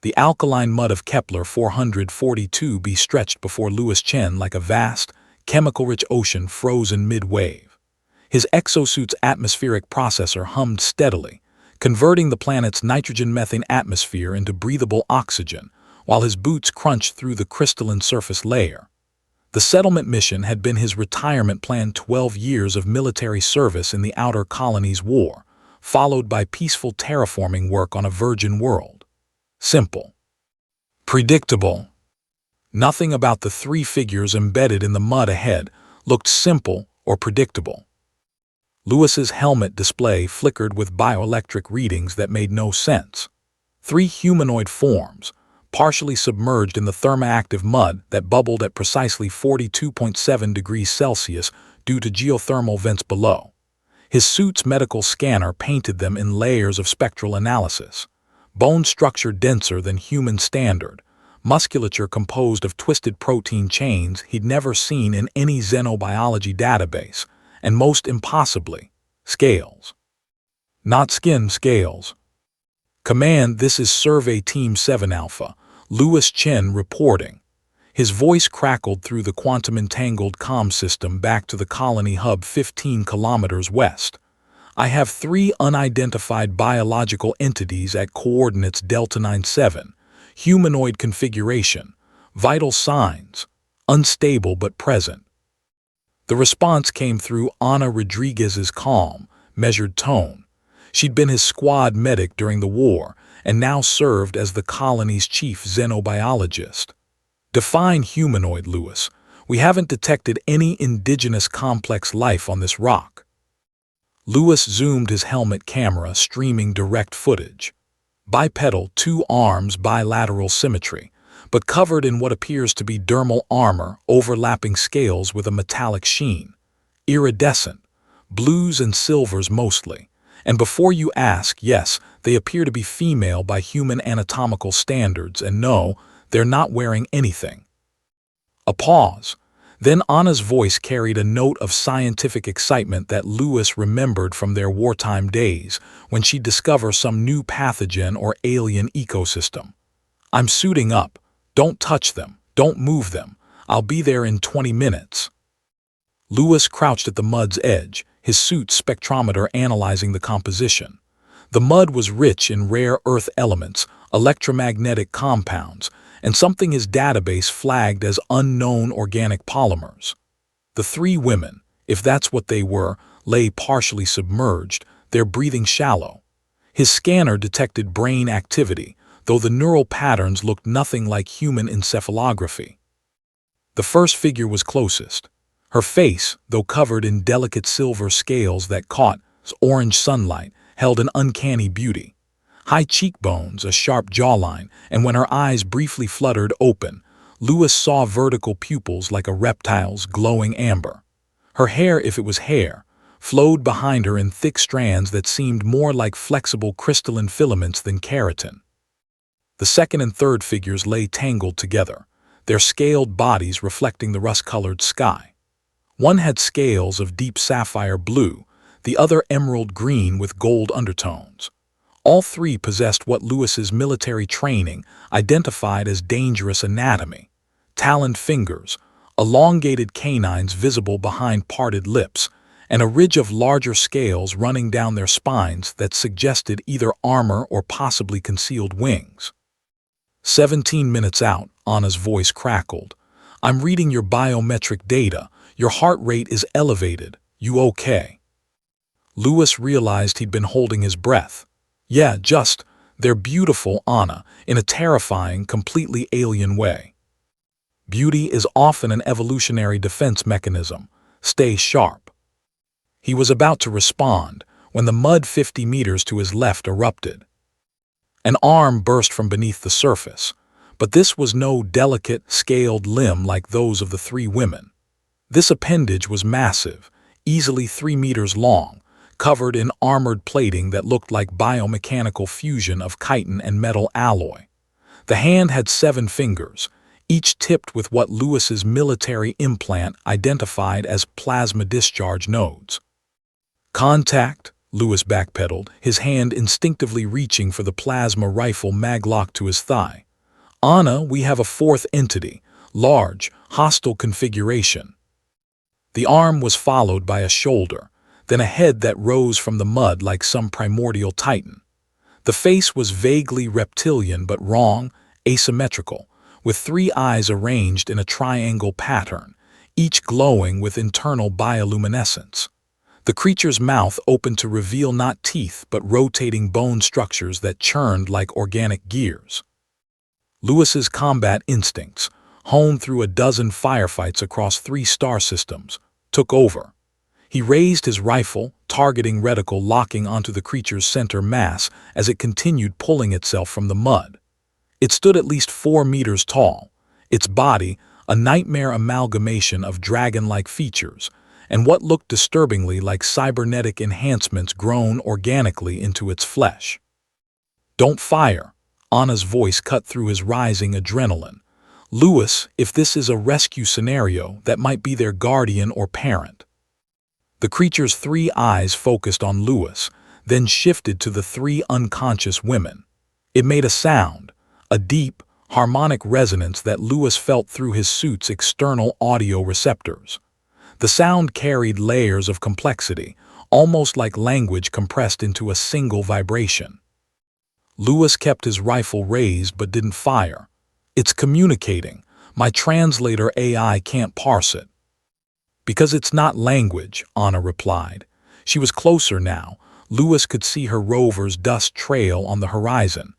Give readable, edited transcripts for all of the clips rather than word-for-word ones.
The alkaline mud of Kepler 442b stretched before Louis Chen like a vast, chemical-rich ocean frozen mid-wave. His exosuit's atmospheric processor hummed steadily, converting the planet's nitrogen-methane atmosphere into breathable oxygen, while his boots crunched through the crystalline surface layer. The settlement mission had been his retirement plan: 12 years of military service in the Outer Colonies War, followed by peaceful terraforming work on a virgin world. Simple. Predictable. Nothing about the three figures embedded in the mud ahead looked simple or predictable. Louis's helmet display flickered with bioelectric readings that made no sense. Three humanoid forms, partially submerged in the thermoactive mud that bubbled at precisely 42.7 degrees Celsius due to geothermal vents below. His suit's medical scanner painted them in layers of spectral analysis. Bone structure denser than human standard, musculature composed of twisted protein chains he'd never seen in any xenobiology database, and most impossibly, scales. Not skin, scales. "Command, this is Survey Team 7 Alpha, Louis Chen reporting." His voice crackled through the quantum-entangled comm system back to the colony hub 15 kilometers west. "I have three unidentified biological entities at coordinates Delta 97, humanoid configuration, vital signs, unstable but present." The response came through Ana Rodriguez's calm, measured tone. She'd been his squad medic during the war and now served as the colony's chief xenobiologist. "Define humanoid, Louis. We haven't detected any indigenous complex life on this rock." Louis zoomed his helmet camera, streaming direct footage. Bipedal, 2 arms, bilateral symmetry, but covered in what appears to be dermal armor, overlapping scales with a metallic sheen. Iridescent, blues and silvers mostly. And before you ask, yes, they appear to be female by human anatomical standards, and no, they're not wearing anything. A pause. Then Anna's voice carried a note of scientific excitement that Louis remembered from their wartime days when she'd discover some new pathogen or alien ecosystem. "I'm suiting up. Don't touch them. Don't move them. I'll be there in 20 minutes. Louis crouched at the mud's edge, his suit's spectrometer analyzing the composition. The mud was rich in rare earth elements, electromagnetic compounds, and something his database flagged as unknown organic polymers. The three women, if that's what they were, lay partially submerged, their breathing shallow. His scanner detected brain activity, though the neural patterns looked nothing like human encephalography. The first figure was closest. Her face, though covered in delicate silver scales that caught orange sunlight, held an uncanny beauty. High cheekbones, a sharp jawline, and when her eyes briefly fluttered open, Louis saw vertical pupils like a reptile's glowing amber. Her hair, if it was hair, flowed behind her in thick strands that seemed more like flexible crystalline filaments than keratin. The second and third figures lay tangled together, their scaled bodies reflecting the rust-colored sky. One had scales of deep sapphire blue, the other emerald green with gold undertones. All three possessed what Louis's military training identified as dangerous anatomy: taloned fingers, elongated canines visible behind parted lips, and a ridge of larger scales running down their spines that suggested either armor or possibly concealed wings. 17 minutes out, Anna's voice crackled. "I'm reading your biometric data. Your heart rate is elevated. You okay?" Louis realized he'd been holding his breath. "Yeah, they're beautiful, Anna, in a terrifying, completely alien way." Beauty is often an evolutionary defense mechanism. Stay sharp. He was about to respond when the mud 50 meters to his left erupted. An arm burst from beneath the surface, but this was no delicate, scaled limb like those of the three women. This appendage was massive, easily 3 meters long, covered in armored plating that looked like biomechanical fusion of chitin and metal alloy. The hand had 7 fingers, each tipped with what Louis's military implant identified as plasma discharge nodes. "Contact," Lewis backpedaled, his hand instinctively reaching for the plasma rifle maglocked to his thigh. Anna, we have a fourth entity, large, hostile configuration. The arm was followed by a shoulder, then a head that rose from the mud like some primordial titan. The face was vaguely reptilian but wrong, asymmetrical, with three eyes arranged in a triangle pattern, each glowing with internal bioluminescence. The creature's mouth opened to reveal not teeth but rotating bone structures that churned like organic gears. Lewis's combat instincts, honed through a dozen firefights across 3 star systems, took over. He raised his rifle, targeting reticle locking onto the creature's center mass as it continued pulling itself from the mud. It stood at least 4 meters tall, its body a nightmare amalgamation of dragon-like features, and what looked disturbingly like cybernetic enhancements grown organically into its flesh. "Don't fire," Anna's voice cut through his rising adrenaline. "Lewis, if this is a rescue scenario, that might be their guardian or parent." The creature's 3 eyes focused on Lewis, then shifted to the 3 unconscious women. It made a sound, a deep, harmonic resonance that Lewis felt through his suit's external audio receptors. The sound carried layers of complexity, almost like language compressed into a single vibration. Lewis kept his rifle raised but didn't fire. "It's communicating. My translator AI can't parse it." "Because it's not language," Anna replied. She was closer now. Lewis could see her rover's dust trail on the horizon.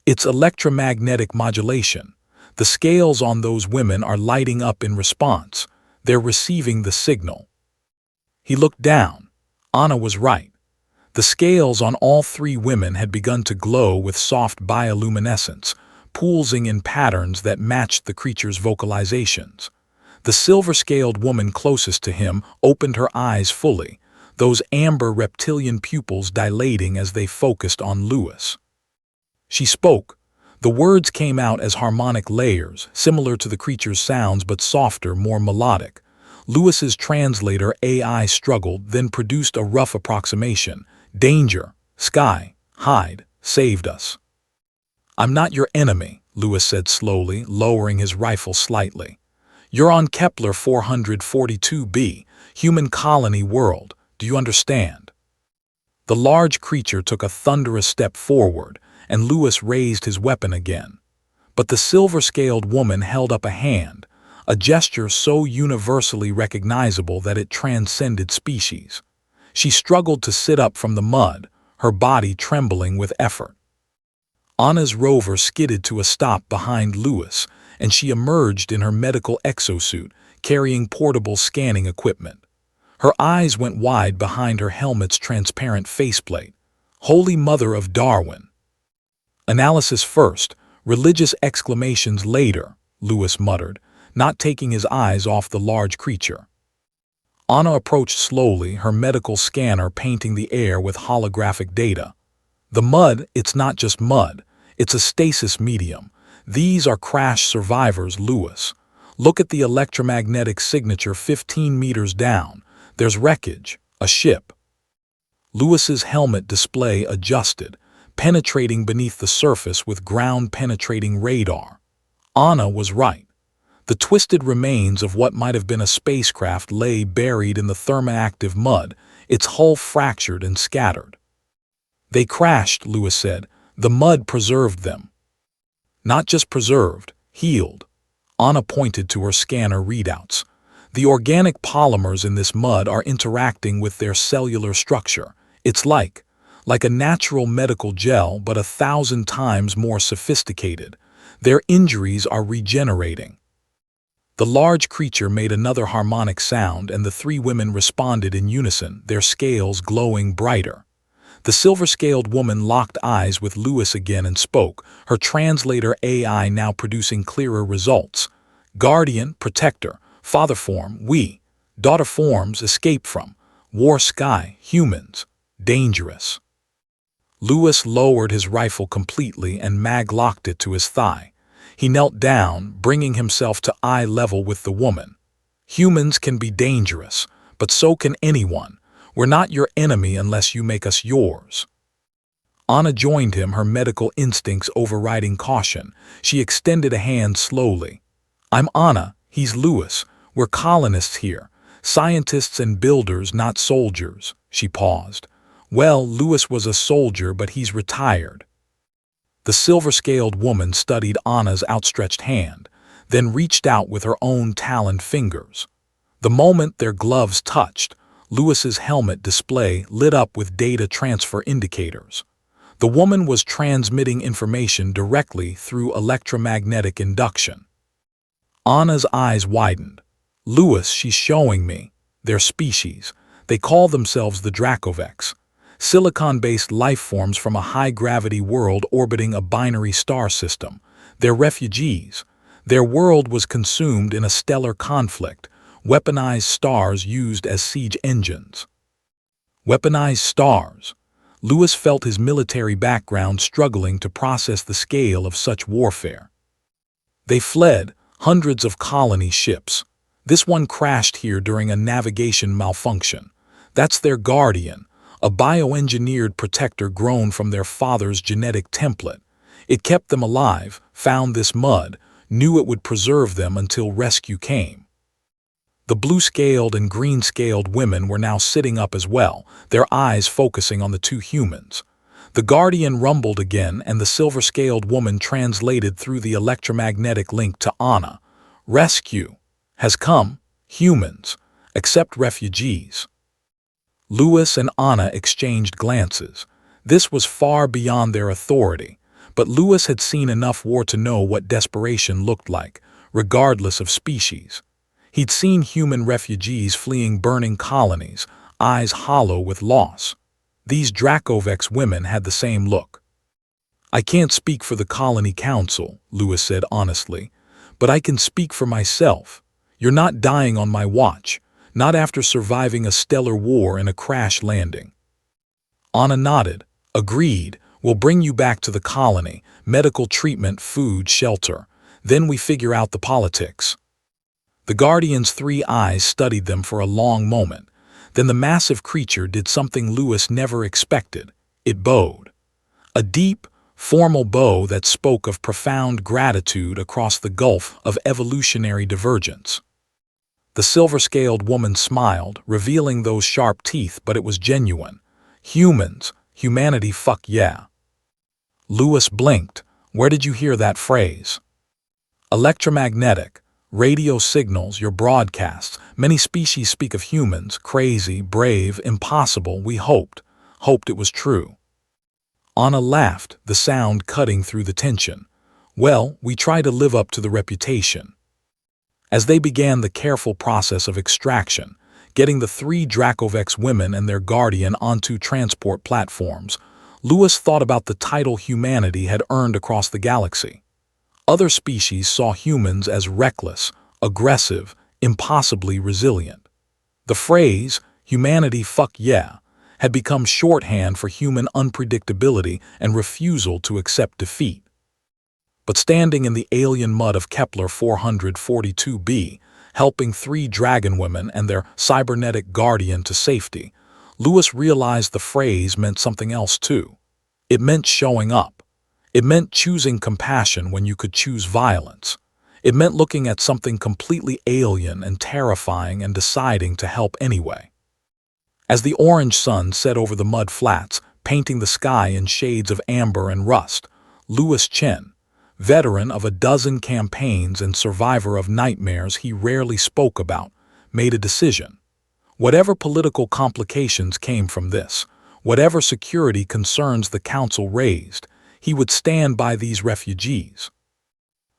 "It's electromagnetic modulation. The scales on those women are lighting up in response. They're receiving the signal." He looked down. Anna was right. The scales on all 3 women had begun to glow with soft bioluminescence, pulsing in patterns that matched the creature's vocalizations. The silver-scaled woman closest to him opened her eyes fully, those amber reptilian pupils dilating as they focused on Lewis. She spoke. The words came out as harmonic layers, similar to the creature's sounds but softer, more melodic. Lewis's translator AI struggled, then produced a rough approximation. "Danger, sky, hide, saved us." "I'm not your enemy," Lewis said slowly, lowering his rifle slightly. "You're on Kepler 442b, human colony world. Do you understand?" The large creature took a thunderous step forward, and Lewis raised his weapon again. But the silver-scaled woman held up a hand, a gesture so universally recognizable that it transcended species. She struggled to sit up from the mud, her body trembling with effort. Anna's rover skidded to a stop behind Lewis, and she emerged in her medical exosuit, carrying portable scanning equipment. Her eyes went wide behind her helmet's transparent faceplate. "Holy Mother of Darwin!" "Analysis first, religious exclamations later," Lewis muttered, not taking his eyes off the large creature. Anna approached slowly, her medical scanner painting the air with holographic data. "The mud, it's not just mud. It's a stasis medium. These are crash survivors, Lewis. Look at the electromagnetic signature 15 meters down. There's wreckage, a ship." Lewis's helmet display adjusted, penetrating beneath the surface with ground-penetrating radar. Anna was right. The twisted remains of what might have been a spacecraft lay buried in the thermoactive mud, its hull fractured and scattered. "They crashed," Lewis said. "The mud preserved them." "Not just preserved, healed." Anna pointed to her scanner readouts. "The organic polymers in this mud are interacting with their cellular structure. It's like a natural medical gel, but 1,000 times more sophisticated. Their injuries are regenerating." The large creature made another harmonic sound, and the 3 women responded in unison, their scales glowing brighter. The silver-scaled woman locked eyes with Lewis again and spoke, her translator AI now producing clearer results. "Guardian, protector, father form, we. Daughter forms, escape from. War sky, humans. Dangerous." Lewis lowered his rifle completely and mag-locked it to his thigh. He knelt down, bringing himself to eye level with the woman. "Humans can be dangerous, but so can anyone. We're not your enemy unless you make us yours. Anna joined him, her medical instincts overriding caution. She extended a hand slowly. I'm Anna, he's Louis. We're colonists here. Scientists and builders, not soldiers. She paused. Well, Louis was a soldier, but he's retired. The silver-scaled woman studied Anna's outstretched hand, then reached out with her own taloned fingers. The moment their gloves touched, Louis's helmet display lit up with data transfer indicators. The woman was transmitting information directly through electromagnetic induction. Anna's eyes widened. Louis, she's showing me. Their species. They call themselves the Dracovex. Silicon-based life forms from a high-gravity world orbiting a binary star system. They're refugees. Their world was consumed in a stellar conflict. Weaponized stars used as siege engines. Weaponized stars. Louis felt his military background struggling to process the scale of such warfare. They fled, hundreds of colony ships. This one crashed here during a navigation malfunction. That's their guardian, a bioengineered protector grown from their father's genetic template. It kept them alive, found this mud, knew it would preserve them until rescue came. The blue-scaled and green-scaled women were now sitting up as well, their eyes focusing on the two humans. The guardian rumbled again, and the silver-scaled woman translated through the electromagnetic link to Anna. Rescue has come. Humans, except refugees. Louis and Anna exchanged glances. This was far beyond their authority, but Louis had seen enough war to know what desperation looked like, regardless of species. He'd seen human refugees fleeing burning colonies, eyes hollow with loss. These Dracovex women had the same look. I can't speak for the colony council, Louis said honestly, but I can speak for myself. You're not dying on my watch, not after surviving a stellar war and a crash landing. Anna nodded. Agreed. We'll bring you back to the colony, medical treatment, food, shelter. Then we figure out the politics. The Guardian's three eyes studied them for a long moment. Then the massive creature did something Louis never expected. It bowed. A deep, formal bow that spoke of profound gratitude across the gulf of evolutionary divergence. The silver-scaled woman smiled, revealing those sharp teeth, but it was genuine. Humans, humanity, fuck yeah. Louis blinked. Where did you hear that phrase? Electromagnetic. Radio signals, your broadcasts. Many species speak of humans, crazy, brave, impossible. We hoped it was true. Anna laughed, the sound cutting through the tension. Well, we try to live up to the reputation. As they began the careful process of extraction, getting the three Dracovex women and their guardian onto transport platforms, Louis thought about the title humanity had earned across the galaxy. Other species saw humans as reckless, aggressive, impossibly resilient. The phrase, humanity fuck yeah, had become shorthand for human unpredictability and refusal to accept defeat. But standing in the alien mud of Kepler 442b, helping three dragon women and their cybernetic guardian to safety, Louis realized the phrase meant something else too. It meant showing up. It meant choosing compassion when you could choose violence. It meant looking at something completely alien and terrifying and deciding to help anyway. As the orange sun set over the mud flats, painting the sky in shades of amber and rust, Louis Chen, veteran of a dozen campaigns and survivor of nightmares he rarely spoke about, made a decision. Whatever political complications came from this, whatever security concerns the council raised, he would stand by these refugees.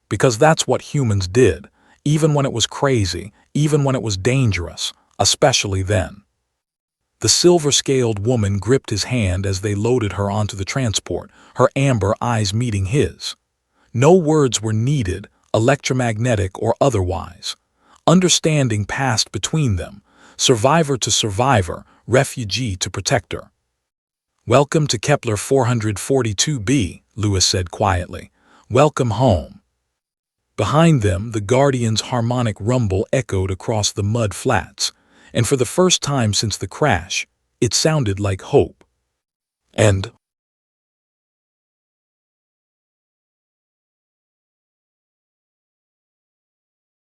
Because that's what humans did, even when it was crazy, even when it was dangerous, especially then. The silver-scaled woman gripped his hand as they loaded her onto the transport, her amber eyes meeting his. No words were needed, electromagnetic or otherwise. Understanding passed between them, survivor to survivor, refugee to protector. Welcome to Kepler 442b, Louis said quietly. Welcome home. Behind them, the Guardian's harmonic rumble echoed across the mud flats, and for the first time since the crash, It sounded like hope. And